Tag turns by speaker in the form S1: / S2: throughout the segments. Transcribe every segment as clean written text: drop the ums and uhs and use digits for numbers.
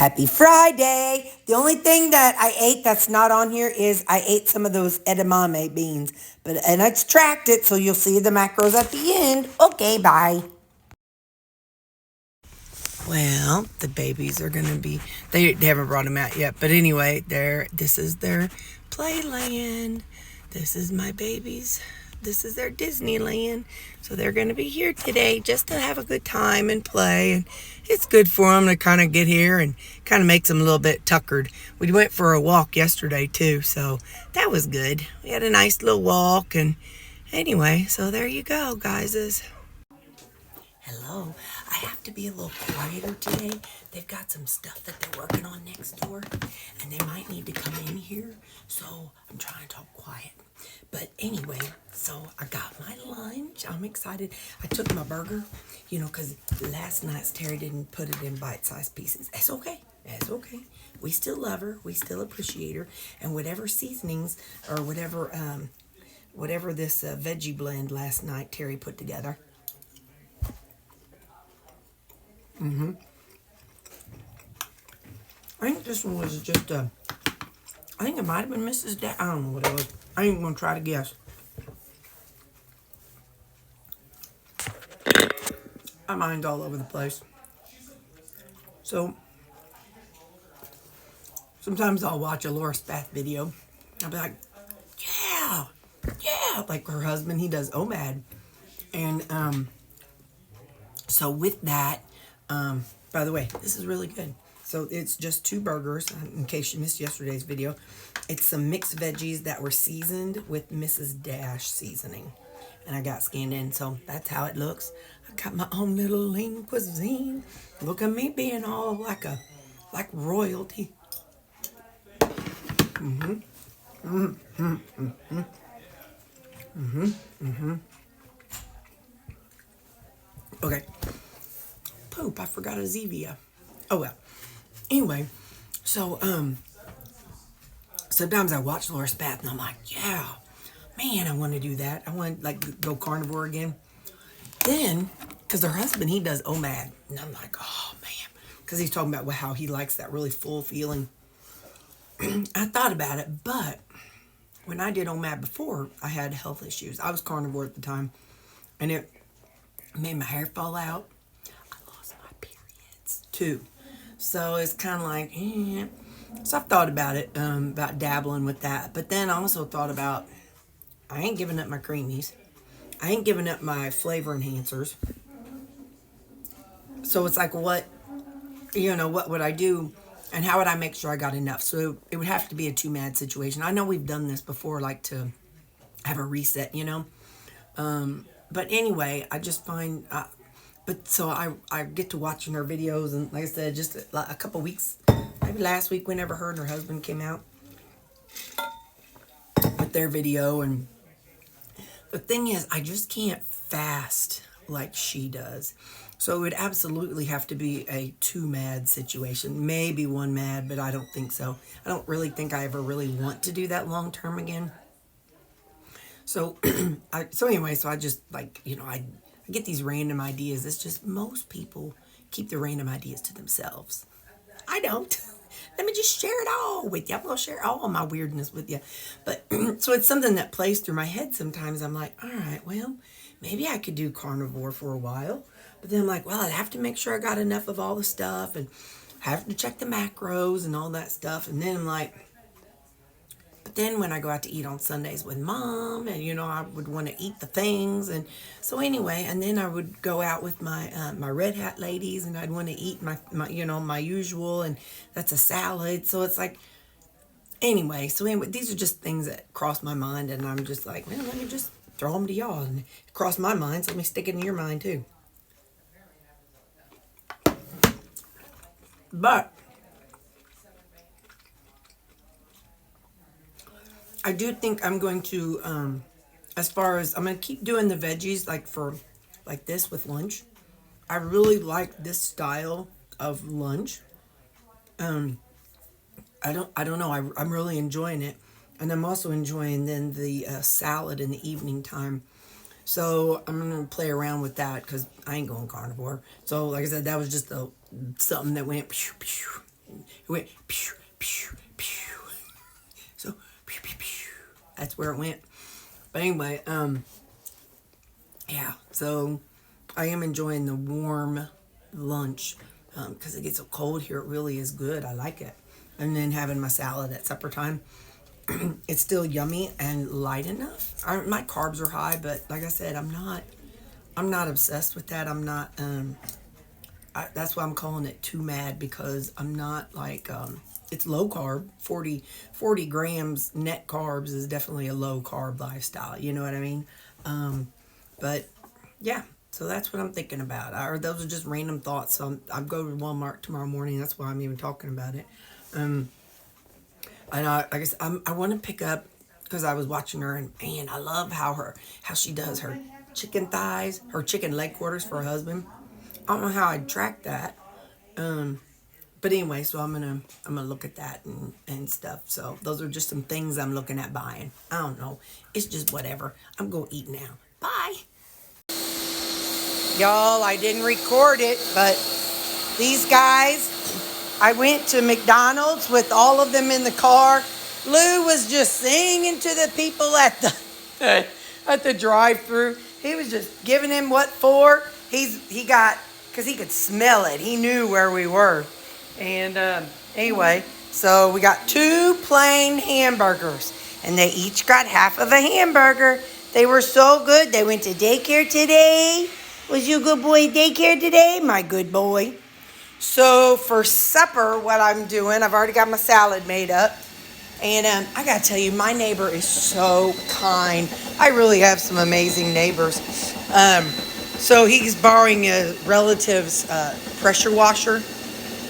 S1: Happy Friday. The only thing that I ate that's not on here is I ate some of those edamame beans. And I extract it, so you'll see the macros at the end. Okay, bye. Well, the babies are going to be, they haven't brought them out yet. But anyway, this is their playland. This is my babies. This is their Disneyland. So they're going to be here today just to have a good time and play. And it's good for them to kind of get here and kind of makes them a little bit tuckered. We went for a walk yesterday too, so that was good. We had a nice little walk. And anyway, so there you go, guys. Hello. I have to be a little quieter today. They've got some stuff that they're working on next door, and they might need to come in here, so I'm trying to talk quiet. But anyway, so I got my lunch. I'm excited. I took my burger, because last night's Terri didn't put it in bite-sized pieces. That's okay. That's okay. We still love her. We still appreciate her. And whatever seasonings or whatever this veggie blend last night Terri put together, I think this one was just I think it might have been Mrs. I don't know what it was. I ain't gonna try to guess. My mind's all over the place. So sometimes I'll watch a Laura Spath video. I'll be like, yeah. Like her husband, he does OMAD. And so with that, by the way, this is really good. So it's just 2 burgers, in case you missed yesterday's video. It's some mixed veggies that were seasoned with Mrs. Dash seasoning. And I got scanned in, so that's how it looks. I got my own little lean cuisine. Look at me being all like royalty. Okay. Poop, I forgot a Zevia. Oh well. Anyway, so sometimes I watch Laura Spath and I'm like, yeah, man, I want to do that. I want to go carnivore again. Then, because her husband, he does OMAD, and I'm like, oh man, because he's talking about how he likes that really full feeling. I thought about it, but when I did OMAD before, I had health issues. I was carnivore at the time, and it made my hair fall out. I lost my periods too. So it's kind of like, So I've thought about it, about dabbling with that. But then I also thought about, I ain't giving up my creamies. I ain't giving up my flavor enhancers. So it's like, what would I do? And how would I make sure I got enough? So it would have to be a 2-mad situation. I know we've done this before, like to have a reset, But anyway, I just find... But so I get to watching her videos, and like I said, just a couple weeks, maybe last week, whenever her and her husband came out with their video. And the thing is, I just can't fast like she does. So it would absolutely have to be a 2-mad situation, maybe 1 mad, but I don't think so. I don't really think I ever really want to do that long term again. So I just I get these random ideas. It's just most people keep the random ideas to themselves. I don't. Let me just share it all with you. I'm going to share all my weirdness with you. But so it's something that plays through my head sometimes. I'm like, all right, well, maybe I could do carnivore for a while. But then I'm like, well, I'd have to make sure I got enough of all the stuff and have to check the macros and all that stuff. And then I'm like, but then when I go out to eat on Sundays with Mom, and I would want to eat the things, and so anyway, and then I would go out with my my Red Hat ladies, and I'd want to eat my my usual, and that's a salad. So it's like, anyway, these are just things that cross my mind, and I'm just like, well, let me just throw them to y'all, and cross my mind, so let me stick it in your mind too. But I do think I'm going to, as far as, I'm going to keep doing the veggies like this with lunch. I really like this style of lunch. I don't know. I'm really enjoying it. And I'm also enjoying then the salad in the evening time. So I'm going to play around with that because I ain't going carnivore. So like I said, that was just something that went pew, pew, went pew, pew, pew. So, pew, pew, pew. That's where it went. But anyway, yeah, so I am enjoying the warm lunch because it gets so cold here. It really is good. I like it. And then having my salad at supper time. It's still yummy and light enough. My carbs are high, but like I said, I'm not obsessed with that. I'm not, that's why I'm calling it too mad, because I'm not like, it's low carb. 40 grams net carbs is definitely a low carb lifestyle. You know what I mean? But yeah, so that's what I'm thinking about. Or those are just random thoughts. So I'll go to Walmart tomorrow morning. That's why I'm even talking about it. And I guess I want to pick up, because I was watching her, and man, I love how she does her chicken thighs, her chicken leg quarters for her husband. I don't know how I'd track that. But anyway, so I'm gonna look at that and stuff. So those are just some things I'm looking at buying. I don't know. It's just whatever. I'm gonna eat now. Bye. Y'all, I didn't record it, but these guys, I went to McDonald's with all of them in the car. Lou was just singing to the people at the drive-thru. He was just giving him what for. Because he could smell it. He knew where we were. And anyway, so we got 2 plain hamburgers. And they each got half of a hamburger. They were so good. They went to daycare today. Was you a good boy at daycare today? My good boy. So for supper, what I'm doing, I've already got my salad made up. And I got to tell you, my neighbor is so kind. I really have some amazing neighbors. So he's borrowing a relative's pressure washer.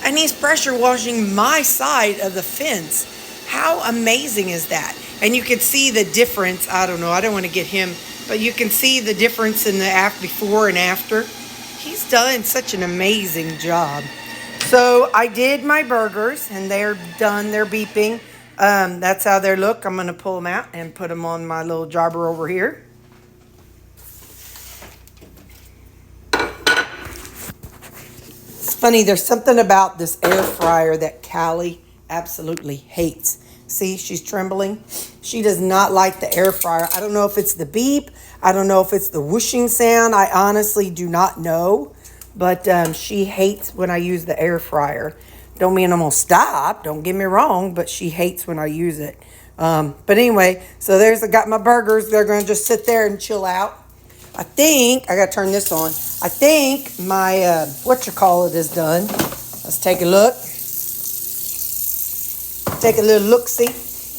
S1: And he's pressure washing my side of the fence. How amazing is that? And you can see the difference. I don't know. I don't want to get him. But you can see the difference in the before and after. He's done such an amazing job. So I did my burgers, and they're done. They're beeping. That's how they look. I'm going to pull them out and put them on my little jobber over here. It's funny. There's something about this air fryer that Callie absolutely hates. See, she's trembling. She does not like the air fryer. I don't know if it's the beep. I don't know if it's the whooshing sound. I honestly do not know. But she hates when I use the air fryer. Don't mean I'm going to stop. Don't get me wrong. But she hates when I use it. But anyway, so I got my burgers. They're going to just sit there and chill out. I think, I got to turn this on. I think my, is done. Let's take a look. Take a little look-see.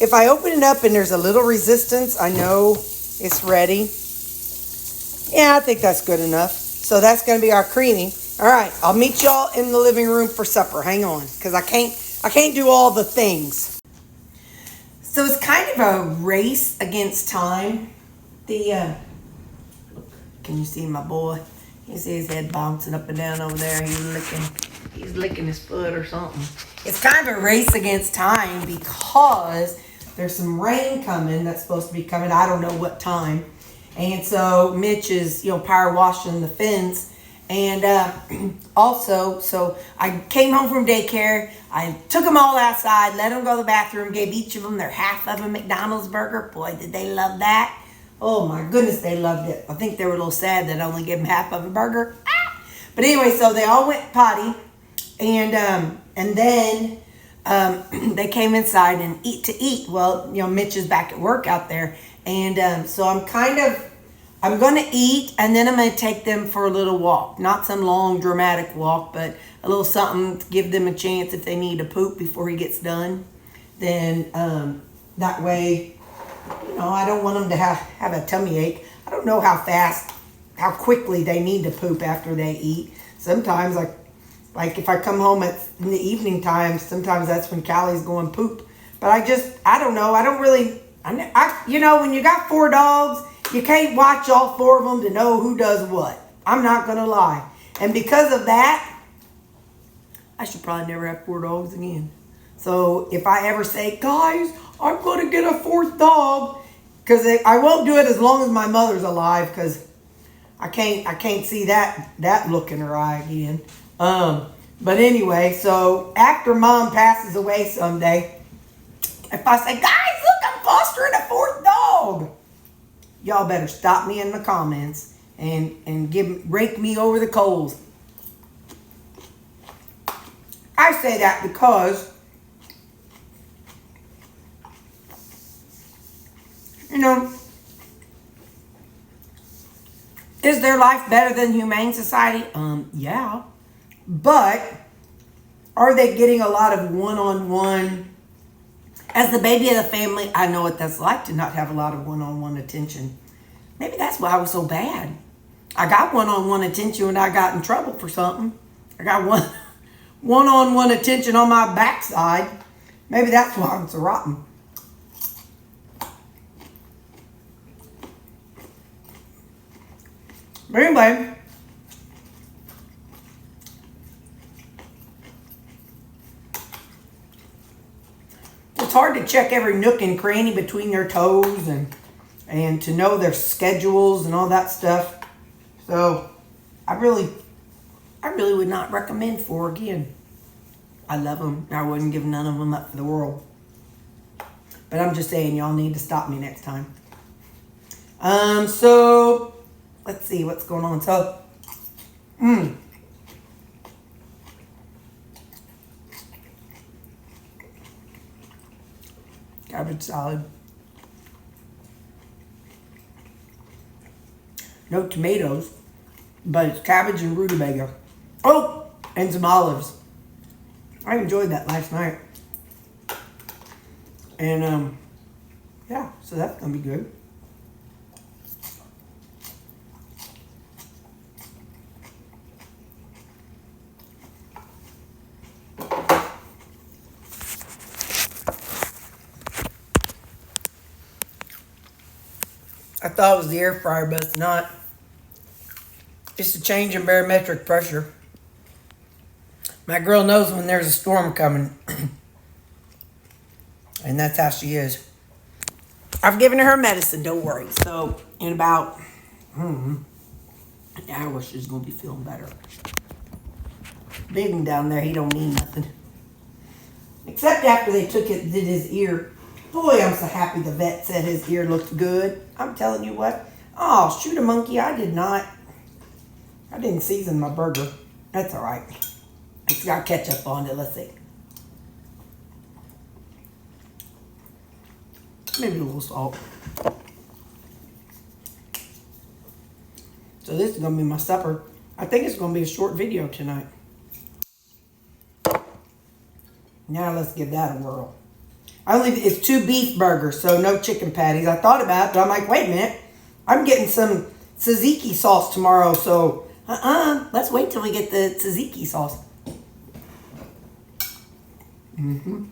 S1: If I open it up and there's a little resistance, I know it's ready. Yeah, I think that's good enough. So that's going to be our creamy. All right, I'll meet y'all in the living room for supper. Hang on, because I can't do all the things. So it's kind of a race against time. Can you see my boy? You see his head bouncing up and down over there. He's licking his foot or something. It's kind of a race against time because there's some rain coming that's supposed to be coming. I don't know what time. And so Mitch is, power washing the fence. And also, so I came home from daycare. I took them all outside, let them go to the bathroom, gave each of them their half of a McDonald's burger. Boy, did they love that. Oh my goodness, they loved it. I think they were a little sad that I only gave them half of a burger. But anyway, so they all went potty. And then they came inside and eat. Well, Mitch is back at work out there. And so I'm going to eat, and then I'm going to take them for a little walk. Not some long, dramatic walk, but a little something to give them a chance if they need to poop before he gets done. Then that way, I don't want them to have a tummy ache. I don't know how quickly they need to poop after they eat. Sometimes, like if I come home in the evening time, sometimes that's when Callie's going poop. But I don't know. I don't really, when you got 4 dogs, you can't watch all 4 of them to know who does what. I'm not going to lie. And because of that, I should probably never have 4 dogs again. So if I ever say, guys, I'm going to get a 4th dog, because I won't do it as long as my mother's alive, because I can't see that look in her eye again. But anyway, so after Mom passes away someday, if I say, guys, look, I'm fostering a 4th dog, y'all better stop me in the comments and rake me over the coals. I say that because, you know, is their life better than Humane Society? Yeah. But are they getting a lot of one-on-one? As the baby of the family, I know what that's like to not have a lot of one-on-one attention. Maybe that's why I was so bad. I got one-on-one attention when I got in trouble for something. I got one-on-one attention on my backside. Maybe that's why I'm so rotten. But anyway, it's hard to check every nook and cranny between their toes and to know their schedules and all that stuff. So I really would not recommend 4 again. I love them. I wouldn't give none of them up for the world. But I'm just saying, y'all need to stop me next time. So let's see what's going on. So, cabbage salad. No tomatoes, but it's cabbage and rutabaga. Oh, and some olives. I enjoyed that last night. And, yeah, so that's gonna be good. I thought it was the air fryer, but it's not. It's a change in barometric pressure. My girl knows when there's a storm coming. And that's how she is. I've given her medicine, don't worry. So in about an hour, she's going to be feeling better. Big one down there, he don't need nothing. Except after they did his ear. Boy, I'm so happy the vet said his ear looked good. I'm telling you what. Oh, shoot a monkey. I didn't season my burger. That's all right. It's got ketchup on it. Let's see. Maybe a little salt. So this is going to be my supper. I think it's going to be a short video tonight. Now let's give that a whirl. It's 2 beef burgers, so no chicken patties. I thought about it, but I'm like, wait a minute. I'm getting some tzatziki sauce tomorrow, so let's wait till we get the tzatziki sauce. And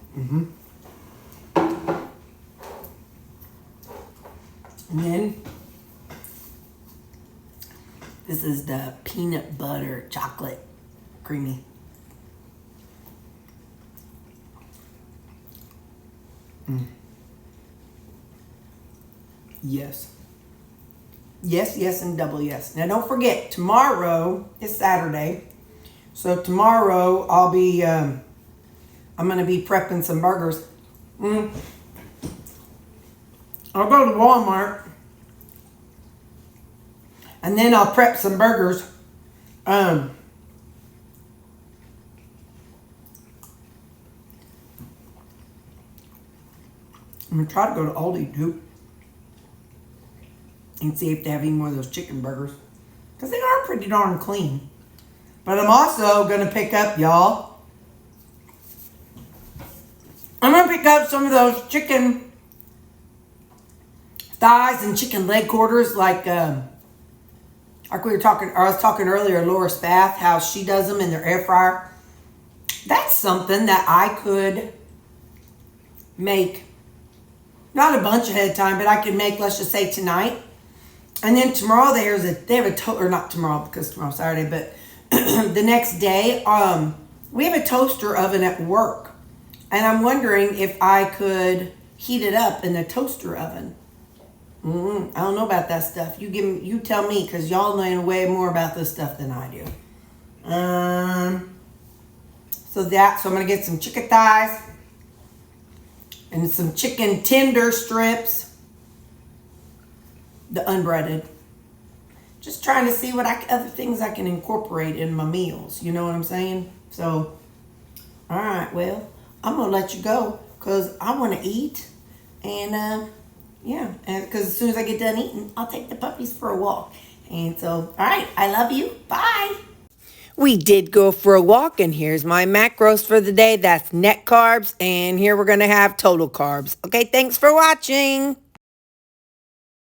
S1: then this is the peanut butter chocolate creamy. Yes. Yes, yes, and double yes. Now don't forget, tomorrow is Saturday. So tomorrow I'll be, I'm going to be prepping some burgers. I'll go to Walmart. And then I'll prep some burgers. I'm going to try to go to Aldi too. And see if they have any more of those chicken burgers. Because they are pretty darn clean. But I'm also going to pick up, y'all. I'm going to pick up some of those chicken thighs and chicken leg quarters. Like we were talking, or I was talking earlier, Laura Spath, how she does them in their air fryer. That's something that I could make. Not a bunch ahead of time, but I could make, let's just say, tonight. And then tomorrow they have or not tomorrow because tomorrow's Saturday, but the next day, we have a toaster oven at work. And I'm wondering if I could heat it up in the toaster oven. I don't know about that stuff. You tell me, because y'all know way more about this stuff than I do. So I'm going to get some chicken thighs and some chicken tender strips, the unbreaded. Just trying to see what other things I can incorporate in my meals. You know what I'm saying? So, all right, well, I'm going to let you go because I want to eat. And, yeah, because as soon as I get done eating, I'll take the puppies for a walk. And so, all right, I love you. Bye. We did go for a walk, and here's my macros for the day. That's net carbs, and here we're going to have total carbs. Okay, thanks for watching.